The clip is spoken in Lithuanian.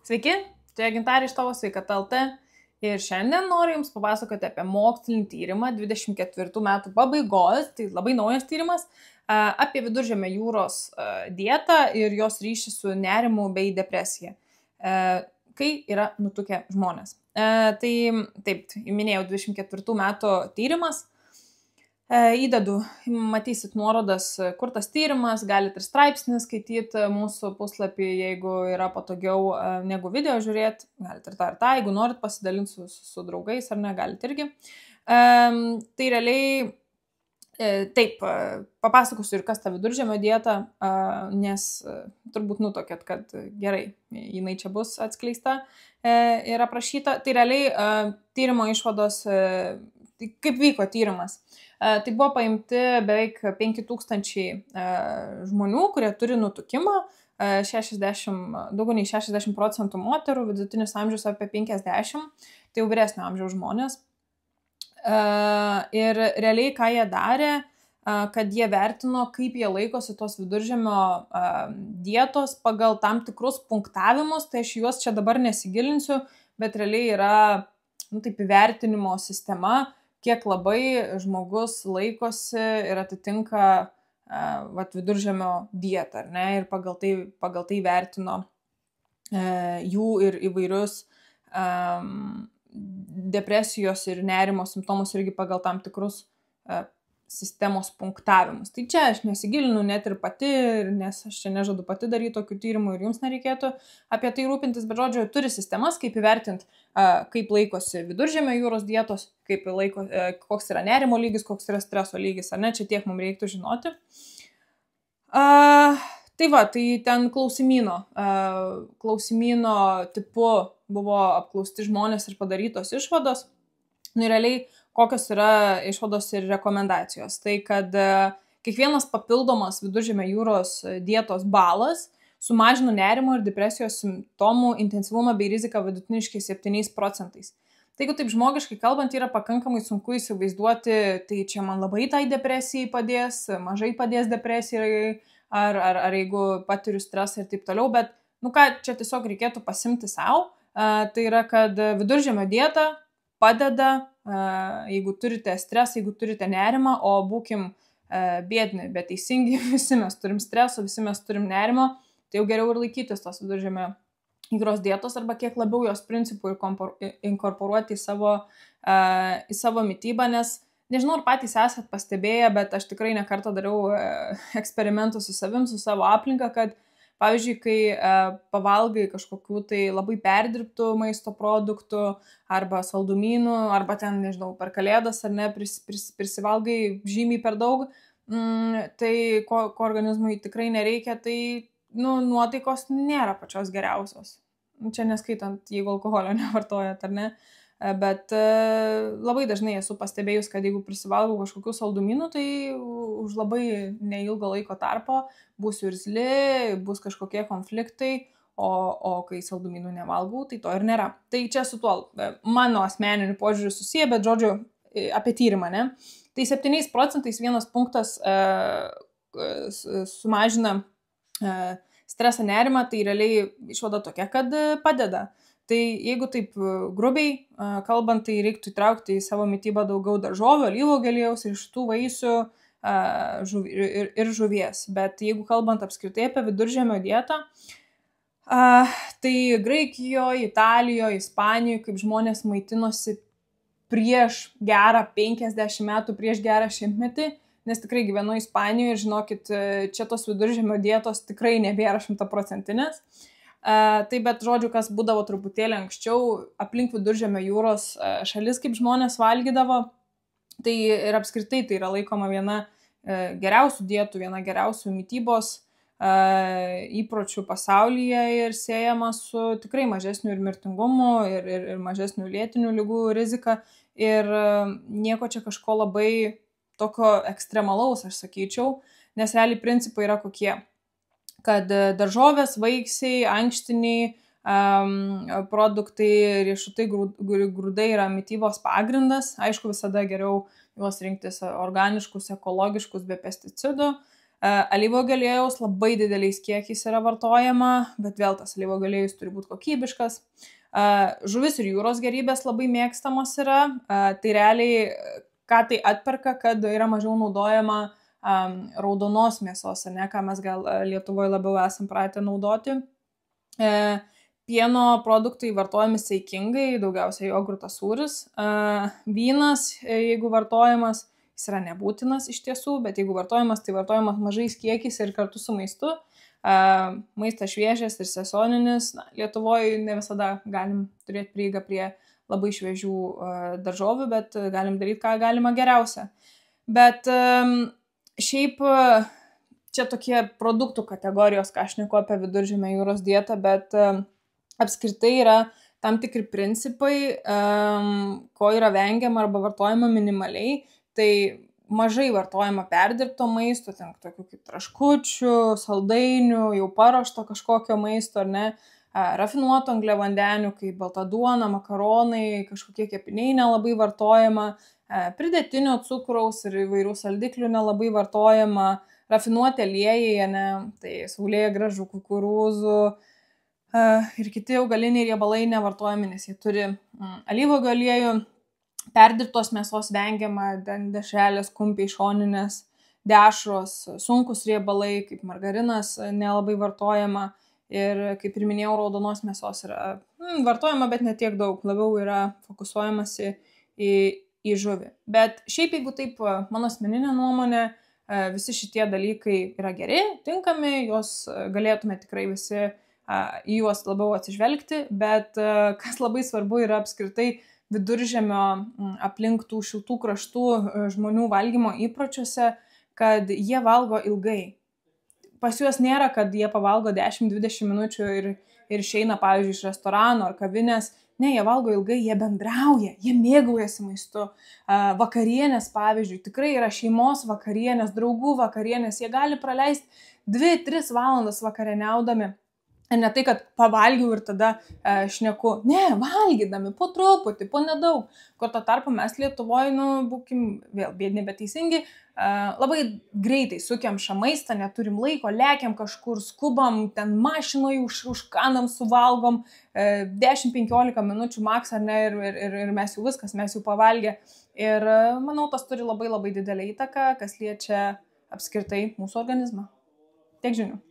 Sveiki, čia Gintarė iš Tavo sveikata LT ir šiandien noriu Jums papasakoti apie mokslinį tyrimą 24 metų pabaigos, tai labai naujas tyrimas, apie Viduržemio jūros dietą ir jos ryšį su nerimu bei depresija, kai yra nutukę žmonės. Tai taip, minėjau, 24 metų tyrimas. Įdedu, matysit nuorodas, kur tas tyrimas, galite ir straipsnį skaityti mūsų puslapį, jeigu yra patogiau negu video žiūrėti, galite ir tą, jeigu norit pasidalinti su draugais ar ne, galite irgi. Tai realiai, taip, papasakosiu ir kas ta Viduržemio dieta, nes turbūt nutokėt, kad gerai, jinai čia bus atskleista ir aprašyta. Tai realiai tyrimo išvados, kaip vyko tyrimas. Tai buvo paimti beveik 5000 žmonių, kurie turi nutukimą, daugiau nei 60% moterų, vidutinis amžius apie 50, tai jau vyresnio amžiaus žmonės. Ir realiai ką jie darė, kad jie vertino, kaip jie laikosi tos Viduržemio dietos pagal tam tikrus punktavimus, tai aš juos čia dabar nesigilinsiu, bet realiai yra taip įvertinimo sistema, kiek labai žmogus laikosi ir atitinka Viduržemio dietą, ar ne, ir pagal tai vertino jų ir įvairius depresijos ir nerimo simptomus irgi pagal tam tikrus sistemos punktavimus. Tai čia aš nesigilinu net ir pati, nes aš čia nežadu pati daryti tokių tyrimų ir jums nereikėtų apie tai rūpintis, bet žodžiu, turi sistemas, kaip įvertinti, kaip laikosi Viduržemio jūros dietos, koks yra nerimo lygis, koks yra streso lygis, ar ne, čia tiek mums reiktų žinoti. Tai ten klausimyno tipu buvo apklausti žmonės ir padarytos išvados. Realiai, kokios yra išvados ir rekomendacijos. Tai, kad kiekvienas papildomas Viduržemio jūros dietos balas sumažino nerimo ir depresijos simptomų intensyvumą bei riziką vidutiniškai 7%. Tai, jeigu taip žmogiškai kalbant, yra pakankamai sunku įsivaizduoti, tai čia man labai tai depresijai padės, mažai padės depresijai, ar jeigu patiriu stresą ir taip toliau, bet, čia tiesiog reikėtų pasimti savo, tai yra, kad Viduržemio dieta padeda, jeigu turite stresą, jeigu turite nerimą, o būkim biedni, bet teisingi, visi mes turim streso, visi mes turim nerimo, tai jau geriau ir laikytis tos Viduržemio jūros dietos arba kiek labiau jos principų inkorporuoti į savo mitybą, nes nežinau, ar patys esat pastebėję, bet aš tikrai nekartą dariau eksperimentus su savim, su savo aplinka, kad pavyzdžiui, kai pavalgai kažkokių tai labai perdirbtų maisto produktų arba saldumynų, arba ten, nežinau, per kalėdas ar ne, prisivalgai žymiai per daug, tai ko organizmui tikrai nereikia, tai nuotaikos nėra pačios geriausios. Čia neskaitant, jeigu alkoholio nevartojat ar ne, bet labai dažnai esu pastebėjus, kad jeigu prisivalgau kažkokių saldumynų, tai už labai neilgo laiko tarpo būsiu irzli, bus kažkokie konfliktai, o kai saldumynų nevalgau, tai to ir nėra. Tai čia su tuo mano asmeniniu požiūriu susiję, bet žodžiu apie tyrimą, ne? Tai 7% vienas punktas sumažina stresą, nerimą, tai realiai išvada tokia, kad padeda. Tai jeigu taip grubiai kalbant, tai reiktų įtraukti į savo mitybą daugiau daržovių, alyvuogių aliejaus, riešutų, vaisių ir žuvies. Bet jeigu kalbant apskritai apie Viduržemio dietą, tai Graikijoje, Italijoje, Ispanijoje, kaip žmonės maitinosi prieš gerą 50 metų, prieš gerą 100-metį, nes tikrai gyvenu Ispanijoje ir žinokit, čia tos Viduržemio dietos tikrai nebėra 100%. Tai bet žodžiu, kas būdavo truputėlį anksčiau, aplink Viduržemio jūros šalis, kaip žmonės valgydavo, tai ir apskritai tai yra laikoma viena geriausių dietų, viena geriausių mitybos įpročių pasaulyje ir siejama su tikrai mažesniu ir mirtingumu ir mažesniu lėtinių ligų rizika ir nieko čia kažko labai tokio ekstremalaus, aš sakyčiau, nes realiai principai yra kokie, kad daržovės, vaisiai, ankštiniai produktai, riešutai, grūdai yra mitybos pagrindas. Aišku, visada geriau juos rinktis organiškus, ekologiškus, be pesticidų. Alyvuogių aliejaus labai dideliais kiekiais yra vartojama, bet vėl tas alyvuogių aliejus turi būti kokybiškas. Žuvis ir jūros gėrybės labai mėgstamos yra. Tai realiai, ką tai atperka, kad yra mažiau naudojama raudonos mėsos, ne, ką mes gal Lietuvoje labiau esam pratę naudoti. Pieno produktai vartojami saikingai, daugiausiai jogurtas, sūris. Vynas, jeigu vartojamas, jis yra nebūtinas iš tiesų, bet jeigu vartojamas, tai vartojamas mažais kiekiais ir kartu su maistu. Maistas šviežias ir sezoninis. Lietuvoje ne visada galim turėti prieigą prie labai šviežių daržovių, bet galim daryti, ką galima geriausia. Bet šiaip čia tokie produktų kategorijos, ką aš šneku apie Viduržemio jūros dietą, bet apskritai yra tam tikri principai, ko yra vengiama arba vartojama minimaliai. Tai mažai vartojama perdirbto maisto, ten tokių kaip traškučių, saldainių, jau paruošto kažkokio maisto, ar ne, rafinuotų angliavandenių, kaip balta duona, makaronai, kažkokie kepiniai nelabai vartojama, pridėtinio cukraus ir įvairių saldiklių nelabai vartojama, rafinuoti aliejai, ne, tai saulėgrąžų, kukurūzų ir kiti augaliniai riebalai nevartojami, nes jie turi alyvuogių aliejų. Perdirbtos mėsos vengiama, dešrelės, kumpiai, šoninės, dešros, sunkus riebalai, kaip margarinas, nelabai vartojama. Ir kaip ir minėjau, raudonos mėsos yra vartojama, bet ne tiek daug, labiau yra fokusuojamasi į žuvį. Bet šiaip, jeigu taip, mano asmeninė nuomonė, visi šitie dalykai yra geri, tinkami, juos galėtume tikrai visi į juos labiau atsižvelgti, bet kas labai svarbu yra apskritai Viduržemio aplink tų šiltų kraštų žmonių valgymo įpročiuose, kad jie valgo ilgai. Pas juos nėra, kad jie pavalgo 10-20 minučių ir išeina, pavyzdžiui, iš restorano ar kavinės. Ne, jie valgo ilgai, jie bendrauja, jie mėgaujasi maistu. Vakarienės, pavyzdžiui, tikrai yra šeimos vakarienės, draugų vakarienės. Jie gali praleisti 2-3 valandas vakarieniaudami. Ir ne tai, kad pavalgiau ir tada šneku, ne, valgydami, po truputį, po nedaug. Kur to tarpu mes Lietuvoje, būkim vėl bėdni, bet teisingi, labai greitai sukemšam maistą, neturim laiko, lekiam kažkur, skubam, ten mašinoje užkanam, suvalgom, 10-15 minučių maks, ar ne, ir mes jau viskas, mes jau pavalgę. Ir manau, tas turi labai labai didelę įtaką, kas liečia apskritai mūsų organizmą. Tiek žinių.